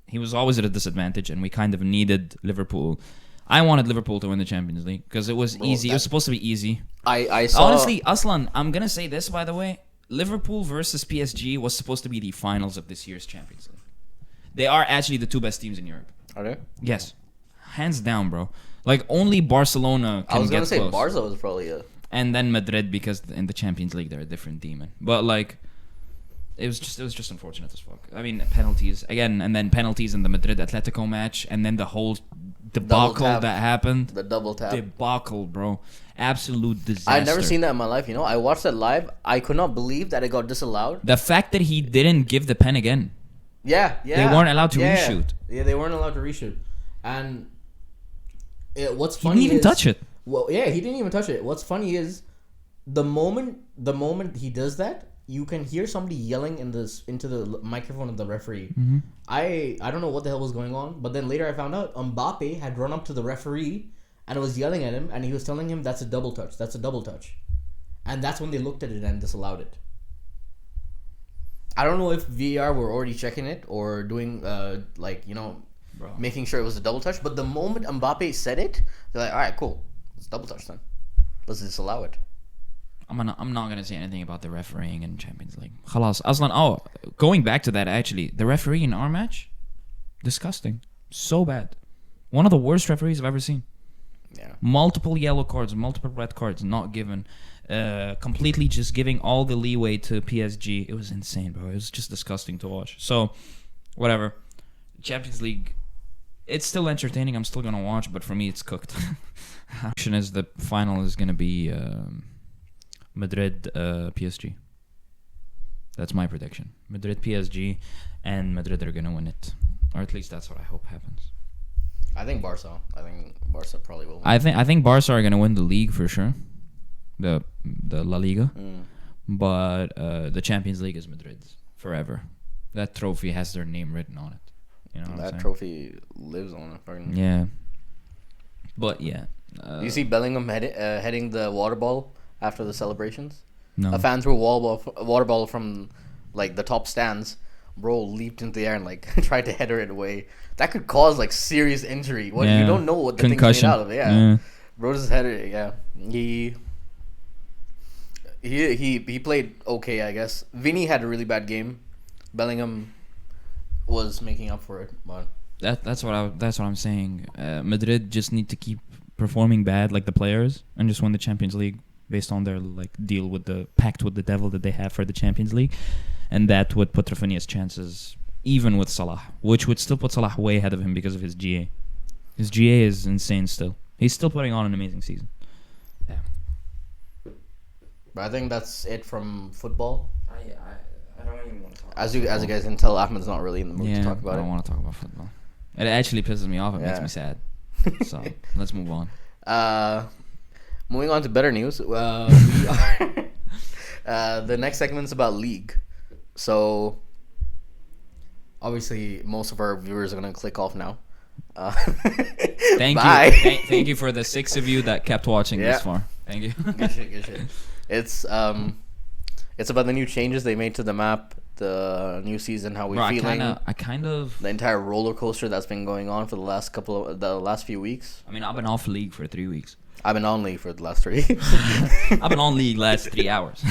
He was always at a disadvantage, and we kind of needed Liverpool. I wanted Liverpool to win the Champions League because it was easy. It was supposed to be easy. I saw... Honestly, Aslan, I'm going to say this, by the way. Liverpool versus PSG was supposed to be the finals of this year's Champions League. They are actually the 2 best teams in Europe. Are they? Yes. Hands down, bro. Like, only Barcelona can get close. I was going to say Barca was probably And then Madrid, because in the Champions League, they're a different demon. But, like, it was just unfortunate as fuck. I mean, penalties. Again, and then penalties in the Madrid-Atletico match. And then the whole debacle that happened. The double tap. Debacle, bro. Absolute disaster. I've never seen that in my life. You know, I watched that live. I could not believe that it got disallowed. The fact that he didn't give the pen again. Yeah. They weren't allowed to reshoot. Yeah, they weren't allowed to reshoot. And what's funny he didn't even touch it. Well, yeah, he didn't even touch it. What's funny is the moment he does that, you can hear somebody yelling into the microphone of the referee. Mm-hmm. I don't know what the hell was going on, but then later I found out Mbappe had run up to the referee and was yelling at him, and he was telling him that's a double touch. That's a double touch. And that's when they looked at it and disallowed it. I don't know if VAR were already checking it or doing, making sure it was a double touch. But the moment Mbappe said it, they're like, all right, cool. It's double touch then. Let's disallow it. I'm not gonna say anything about the refereeing in Champions League. Khalas. Aslan. Oh, going back to that actually, the referee in our match, disgusting, so bad. One of the worst referees I've ever seen. Yeah. Multiple yellow cards, multiple red cards not given. Completely just giving all the leeway to PSG. It was insane, bro. It was just disgusting to watch. So, whatever. Champions League, it's still entertaining. I'm still gonna watch, but for me, it's cooked. Prediction is the final is gonna be Madrid PSG. That's my prediction. Madrid PSG, and Madrid are gonna win it, or at least that's what I hope happens. I think Barca. I think Barca probably will win. I think Barca are gonna win the league for sure, the La Liga, but the Champions League is Madrid's forever. That trophy has their name written on it. You know what I'm That saying? trophy lives on it. Yeah, but yeah. You see Bellingham heading the water ball after the celebrations. No. A fan threw a water ball from like the top stands. Bro leaped into the air and like tried to header it away. That could cause like serious injury. What Yeah. You don't know what the Concussion. thing's made out of. Yeah. Bro just headed. Yeah. He played okay, I guess. Vinny had a really bad game. Bellingham was making up for it, but That's what I'm saying. Madrid just need to keep performing bad like the players and just win the Champions League based on their like deal with the pact with the devil that they have for the Champions League, and that would put Rafinha's chances even with Salah, which would still put Salah way ahead of him because of his GA. His GA is insane still. He's still putting on an amazing season. Yeah. but I think that's it from football. I don't even want to talk. As you guys can tell, Ahmed's not really in the mood to talk I about don't it. want to talk about football. It actually pisses me off. It makes me sad. So let's move on. Moving on to better news. We are the next segment's about league. So obviously, most of our viewers are gonna click off now. Thank bye. you. Thank you for the 6 of you that kept watching this far. Thank you. Good shit. It's about the new changes they made to the map, the new season, how we're feeling. I kind of. The entire roller coaster that's been going on for the last few weeks. I mean, I've been off league for 3 weeks. I've been on league for the last 3. I've been on league last 3 hours.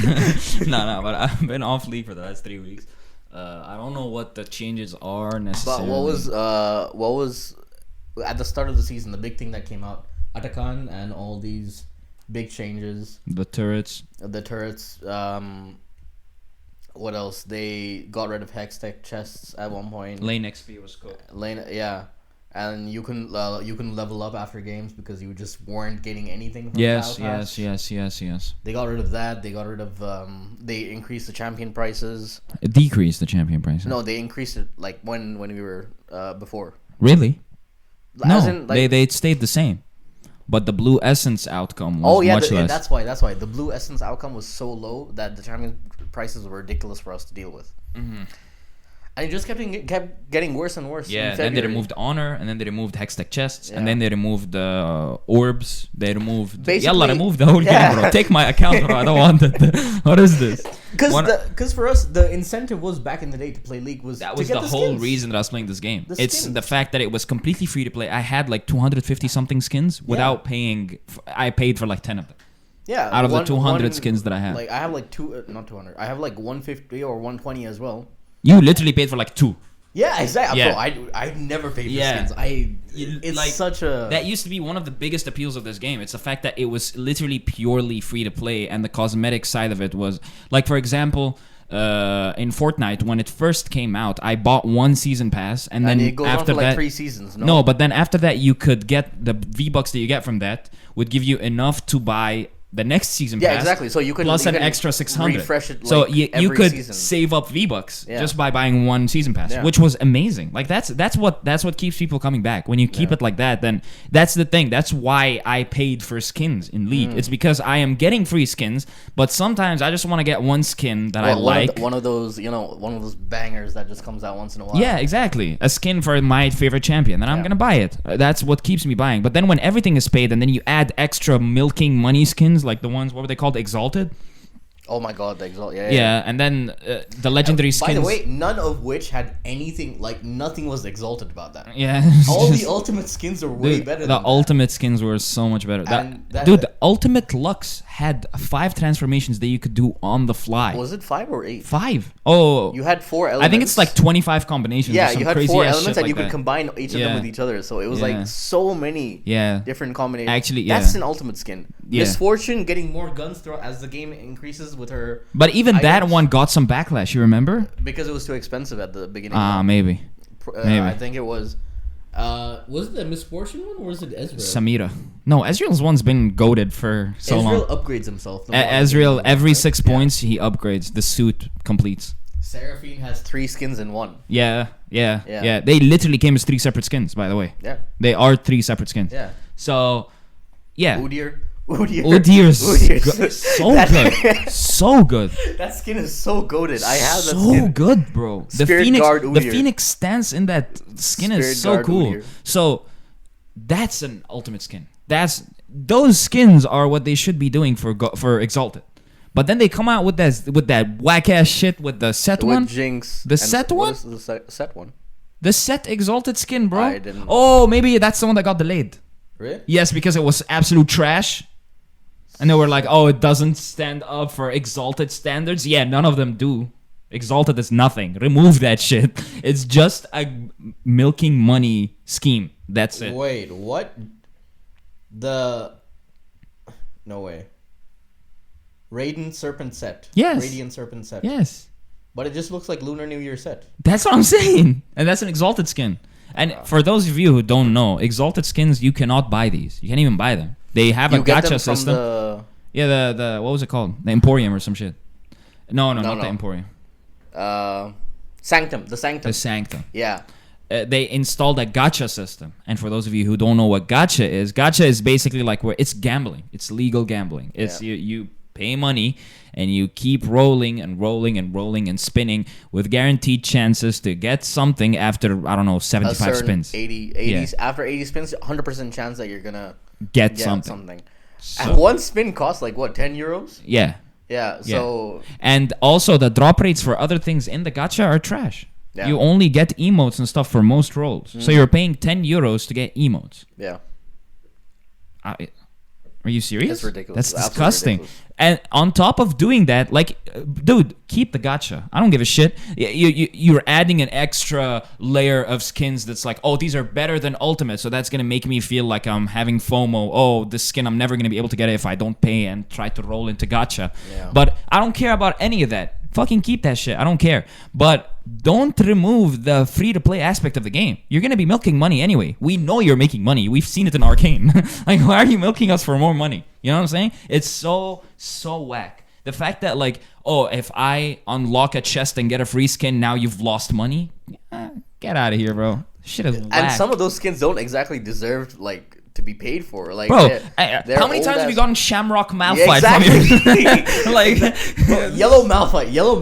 no, but I've been off league for the last 3 weeks. I don't know what the changes are necessarily. But what was at the start of the season, the big thing that came out, Atakan and all these big changes. The turrets. What else? They got rid of hex tech chests at one point. Lane XP was cool. And you can level up after games because you just weren't getting anything from Yes. They got rid of that. They got rid of they increased the champion prices. It decreased the champion price. No, they increased it like when we were before. Really? As No, in, like, they stayed the same. But the blue essence outcome was much less. That's why the blue essence outcome was so low that the champion prices were ridiculous for us to deal with. Mm-hmm. And it just kept getting worse and worse. Yeah, in then they February. removed honor, and then they removed hextech chests, Yeah. and then they removed orbs. They removed. Basically, Yalla, remove the whole game, bro. Take my account, bro. I don't want it. What is this? Because for us, the incentive was back in the day to play League was That to was get the the whole skins. reason that I was playing this game. The It's skins. the fact that it was completely free to play. I had like 250 something skins without paying. I paid for like 10 of them. Yeah, Out of the 200 skins that I have. Like I have like not 200. I have like 150 or 120 as well. You literally paid for like 2. Yeah, exactly. Yeah. Bro, I never paid for Yeah. skins. It's like, such a That used to be one of the biggest appeals of this game. It's the fact that it was literally purely free to play, and the cosmetic side of it was like, for example, in Fortnite when it first came out, I bought one season pass, and then it goes on after for like that, 3 seasons. no, but then after that, you could get the V-Bucks that you get from that would give you enough to buy the next season Yeah, pass. exactly. So you can plus you an can extra 600. refresh it. So Like, you every could season. save up V-Bucks Yeah. just by buying one season pass, Yeah. which was amazing. Like that's what keeps people coming back. When you keep it like that, then that's the thing. That's why I paid for skins in League. It's because I am getting free skins, but sometimes I just want to get one skin that I like. One of those bangers that just comes out once in a while. Yeah, exactly. A skin for my favorite champion, and I'm Yeah. gonna buy it. That's what keeps me buying. But then when everything is paid, and then you add extra milking money skins, like the ones, what were they called, Exalted? Oh my god, the Exalt. Yeah. Yeah, and then the legendary skins. By the way, none of which had anything, like, nothing was exalted about that. Yeah. All the ultimate skins are way better than the that. ultimate skins were so much better. Dude, the ultimate Lux had 5 transformations that you could do on the fly. Was it 5 or 8? 5. Oh. You had 4 elements. I think it's like 25 combinations. Yeah, or some you had crazy 4 ass elements shit and like you could that. combine each of them with each other. So it was like so many different combinations. Actually, that's an ultimate skin. Yeah. Misfortune getting more guns throughout as the game increases with her. But even that items. one got some backlash. You remember? Because it was too expensive at the beginning. Maybe. Maybe. I think it was. Was it the Misfortune one or was it Ezreal? Samira. No, Ezreal's one's been goaded for so long. Ezreal upgrades himself. Ezreal, every 6 points, he upgrades. The suit completes. Seraphine has 3 skins in one. Yeah. They literally came as 3 separate skins, by the way. Yeah. They are 3 separate skins. Yeah. So, yeah. Udyr's so good. So good. That skin is so goated. I have that so skin. good, bro. The Phoenix stance in that skin is so cool. Udyr. So that's an ultimate skin. Those skins are what they should be doing for Exalted. But then they come out with that whack ass shit with the set one. Jinx. The set one. What is the set one? The set Exalted skin, bro. I didn't. Oh, maybe that's the one that got delayed. Really? Yes, because it was absolute trash. And they were like, oh, it doesn't stand up for Exalted standards. Yeah, none of them do. Exalted is nothing. Remove that shit. It's just a milking money scheme. That's it. Wait, what? No way. Radiant Serpent set. Yes. Radiant Serpent set. Yes. But it just looks like Lunar New Year set. That's what I'm saying. And that's an Exalted skin. And for those of you who don't know, Exalted skins, you cannot buy these. You can't even buy them. They have a gacha system. Yeah, the what was it called? The Emporium or some shit. No, not the Emporium. Sanctum. The Sanctum. Yeah. They installed a gacha system. And for those of you who don't know what gacha is basically like where it's gambling. It's legal gambling. It's you pay money and you keep rolling and rolling and rolling and spinning with guaranteed chances to get something after, I don't know, 75 spins. 80 after 80 spins, 100% chance that you're gonna get something. So, and one spin costs like what, 10 euros? Yeah. Yeah, so and also the drop rates for other things in the gacha are trash. Yeah. You only get emotes and stuff for most rolls. So you're paying 10 euros to get emotes. Yeah. Are you serious? That's ridiculous. That's disgusting. Ridiculous. And on top of doing that, like, dude, keep the gacha. I don't give a shit. You're adding an extra layer of skins that's like, oh, these are better than Ultimate, so that's gonna make me feel like I'm having FOMO. Oh, this skin, I'm never gonna be able to get it if I don't pay and try to roll into gacha. Yeah. But I don't care about any of that. Fucking keep that shit. I don't care. But don't remove the free-to-play aspect of the game. You're going to be milking money anyway. We know you're making money. We've seen it in Arcane. Like, why are you milking us for more money? You know what I'm saying? It's so whack. The fact that, like, oh, if I unlock a chest and get a free skin, now you've lost money? Get out of here, bro. Shit is whack. And some of those skins don't exactly deserve, like, to be paid for. Like, bro, how many times have you gotten Shamrock Malphite from you? Like, Yellow Malphite. Yellow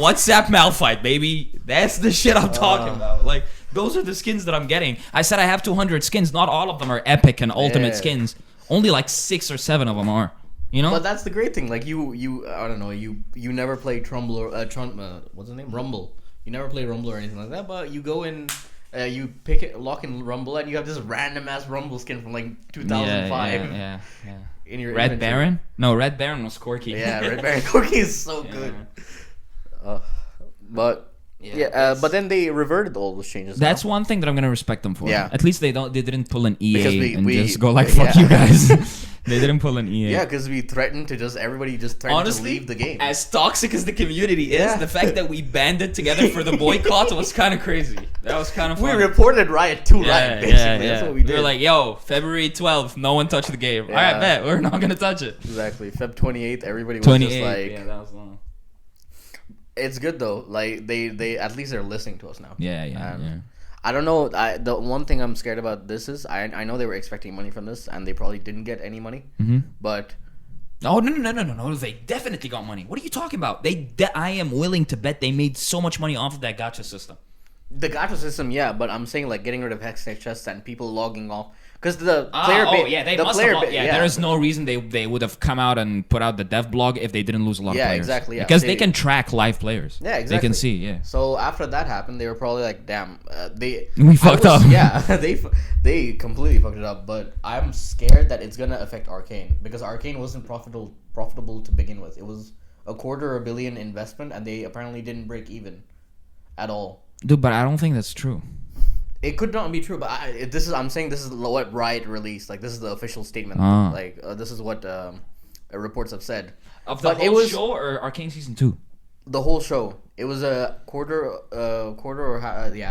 WhatsApp Malphite, baby. That's the shit I'm talking about. Like, those are the skins that I'm getting. I said I have 200 skins. Not all of them are epic and ultimate skins. Only like 6 or 7 of them are. You know? But that's the great thing. Like, you I don't know, you never played Trumble or what's his name? Rumble. You never played Rumble or anything like that, but you go in. You pick it, lock in Rumble, and you have this random ass Rumble skin from like 2005. Yeah. In your Red inventory. Baron? No, Red Baron was Corky. Yeah, Red Baron Corky is so good. But but then they reverted all those changes. That's one thing that I'm gonna respect them for. Yeah. At least they didn't pull an EA and just go like fuck you guys. They didn't pull an EA. Yeah, because we threatened to everybody threatened to leave the game. As toxic as the community is, the fact that we banded together for the boycott was kind of crazy. That was kind of fun. We reported Riot to Riot, basically. That's what we did. We were like, yo, February 12th, no one touched the game. Yeah. All right, bet. We're not going to touch it. Exactly. Feb 28th, everybody was just like... Yeah, that was long. It's good, though. Like, they at least they're listening to us now. Yeah. I don't know. The one thing I'm scared about this is I know they were expecting money from this, and they probably didn't get any money. Mm-hmm. But no, they definitely got money. What are you talking about? I am willing to bet they made so much money off of that gacha system. The gacha system, yeah, but I'm saying like getting rid of hextech chests and people logging off because the player base. They the must player have. ba- There is no reason they would have come out and put out the dev blog if they didn't lose a lot of Yeah, players. exactly, yeah. Because they can track live players. Yeah, exactly. They can see. Yeah. So after that happened, they were probably like, "Damn, We fucked up." Yeah, they completely fucked it up. But I'm scared that it's gonna affect Arcane because Arcane wasn't profitable to begin with. It was $250 million investment, and they apparently didn't break even at all. Dude, but I don't think that's true. It could not be true, but I'm saying this is what Riot released. Like, this is the official statement. Like, this is what reports have said. Of the whole show or Arcane Season 2? The whole show. It was a I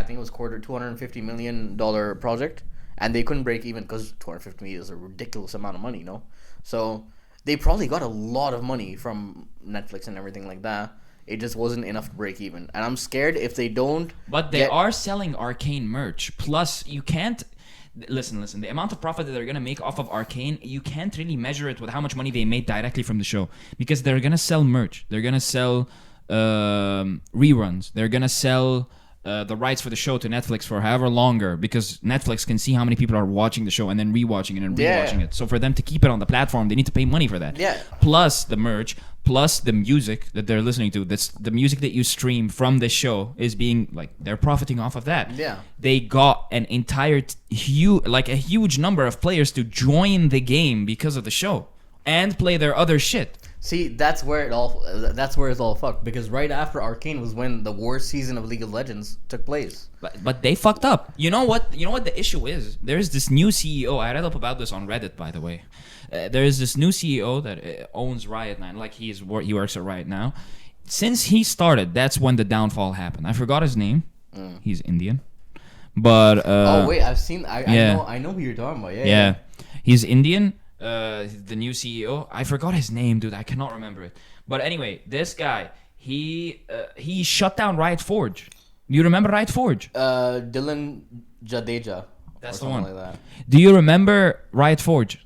think it was $250 million project, and they couldn't break even because 250 million is a ridiculous amount of money, you know? So they probably got a lot of money from Netflix and everything like that. It just wasn't enough to break even. And I'm scared if they don't... But they are selling Arcane merch. Plus, you can't... Listen. The amount of profit that they're going to make off of Arcane, you can't really measure it with how much money they made directly from the show. Because they're going to sell merch. They're going to sell reruns. They're going to sell... the rights for the show to Netflix for however longer, because Netflix can see how many people are watching the show and then rewatching it and rewatching it. So for them to keep it on the platform, they need to pay money for that. Yeah. Plus the merch, plus the music that they're listening to. That's the music that you stream from the show is being like they're profiting off of that. Yeah. They got an entire huge number of players to join the game because of the show and play their other shit. See, that's where it's all fucked, because right after Arcane was when the worst season of League of Legends took place. But they fucked up. You know what the issue is? There's this new CEO. I read up about this on Reddit, by the way. There is this new CEO that owns Riot now. Like he works at Riot now. Since he started, that's when the downfall happened. I forgot his name. He's Indian. But oh wait, I know who you're talking about. Yeah. He's Indian. The new CEO, I forgot his name, dude. I cannot remember it. But anyway, this guy, he shut down Riot Forge. You remember Riot Forge? Dylan Jadeja. That's the one. Like that. Do you remember Riot Forge?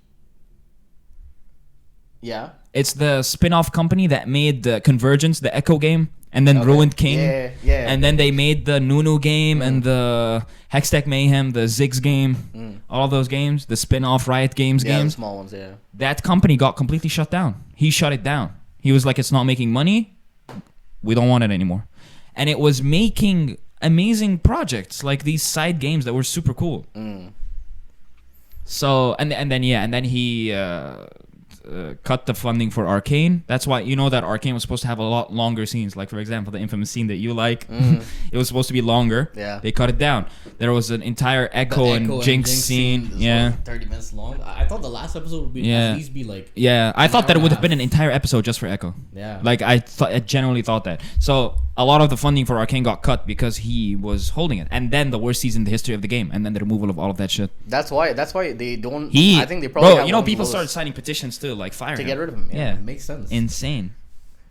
Yeah. It's the spin-off company that made the Convergence, the Echo game, and then ruined King. Yeah. And then they made the Nunu game and the Hextech Mayhem, the Ziggs game, all those games, the spin-off Riot Games games. The small ones, yeah. That company got completely shut down. He shut it down. He was like, it's not making money. We don't want it anymore. And it was making amazing projects, like these side games that were super cool. So, and then he cut the funding for Arcane. That's why you know that Arcane was supposed to have a lot longer scenes. Like for example, the infamous scene that you like, it was supposed to be longer. Yeah, they cut it down. There was an entire Echo and Jinx scene. Yeah, 30 minutes long. I thought the last episode would be at least be like. Yeah, I thought that it would have been an entire episode just for Echo. Yeah, like I genuinely thought that. So a lot of the funding for Arcane got cut because he was holding it, and then the worst season in the history of the game, and then the removal of all of that shit. That's why they don't. I think they probably. People started signing petitions too, like fire to him. get rid of him. Yeah, it makes sense. Insane.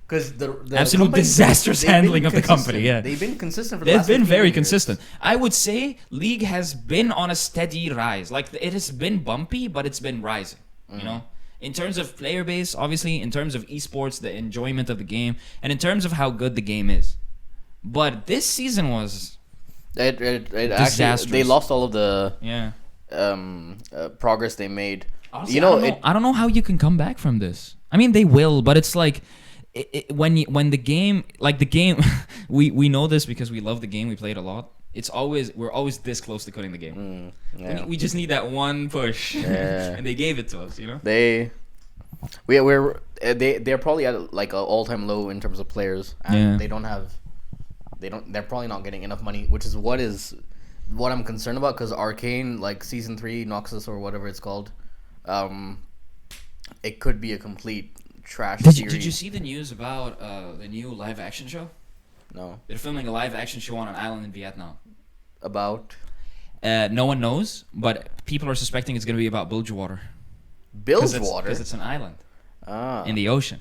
Because the absolute disastrous handling of the company. Yeah, they've been consistent. They've been very consistent. I would say League has been on a steady rise. Like it has been bumpy, but it's been rising. You know. In terms of player base, obviously, in terms of esports, the enjoyment of the game, and in terms of how good the game is. But this season was it actually, they lost all of the progress they made. Honestly, I don't know how you can come back from this. I mean, they will, but it's like when the game, like the game, we know this because we love the game. We play it a lot. We're always this close to quitting the game. We just need that one push, and they gave it to us. You know, they're probably at like an all-time low in terms of players, and they're probably not getting enough money, which is what I'm concerned about, because Arcane, like season 3 Noxus or whatever it's called, it could be a complete trash series. Did you see the news about the new live action show? No. They're filming a live action show on an island in Vietnam. About? No one knows, but people are suspecting it's going to be about Bilgewater. Bilgewater? Because it's an island in the ocean.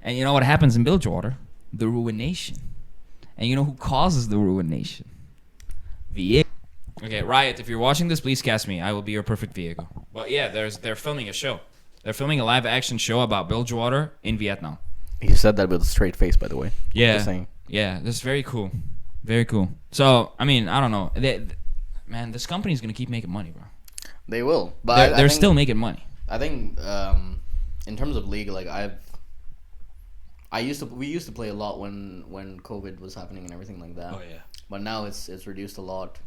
And you know what happens in Bilgewater? The ruination. And you know who causes the ruination? Viego. Okay, Riot, if you're watching this, please cast me. I will be your perfect Viego. But yeah, they're filming a show. They're filming a live action show about Bilgewater in Vietnam. He said that with a straight face, by the way. Yeah. Just saying. Yeah, that's very cool. Very cool. So I mean, I don't know. Man, this company's gonna keep making money, bro. They will, but They're I think, still making money. I think in terms of league, like we used to play a lot when COVID was happening and everything like that. Oh yeah. But now it's reduced a lot.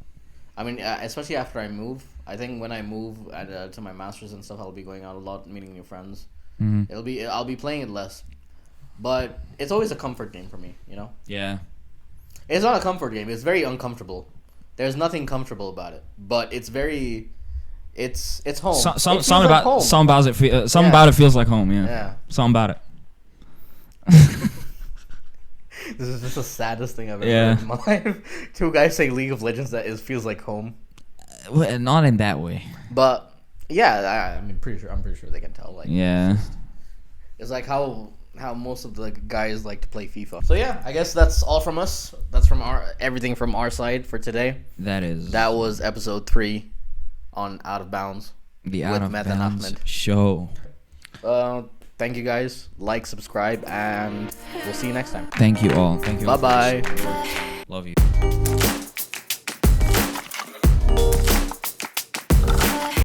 I mean, especially after I move. I think when I move to my masters and stuff, I'll be going out a lot, meeting new friends. Mm-hmm. I'll be playing it less, but it's always a comfort game for me. You know, Yeah. it's not a comfort game. It's very uncomfortable. There's nothing comfortable about it, but it's very, it's home. Something about home. something about it feels like home. Yeah. Yeah. Something about it. This is just the saddest thing I've ever Yeah. heard in my life. Two guys say League of Legends that feels like home. Well, not in that way. But yeah, I'm pretty sure they can tell. Like, Yeah. it's like how most of the guys like to play FIFA. So yeah, I guess that's all from us. That's from everything from our side for today. That was episode 3 on Out of Bounds. The with Out of Meth and Bounds Ahmed. show. Thank you guys. Like, subscribe, and we'll see you next time. Thank you all. Thank you. Bye bye. Love you.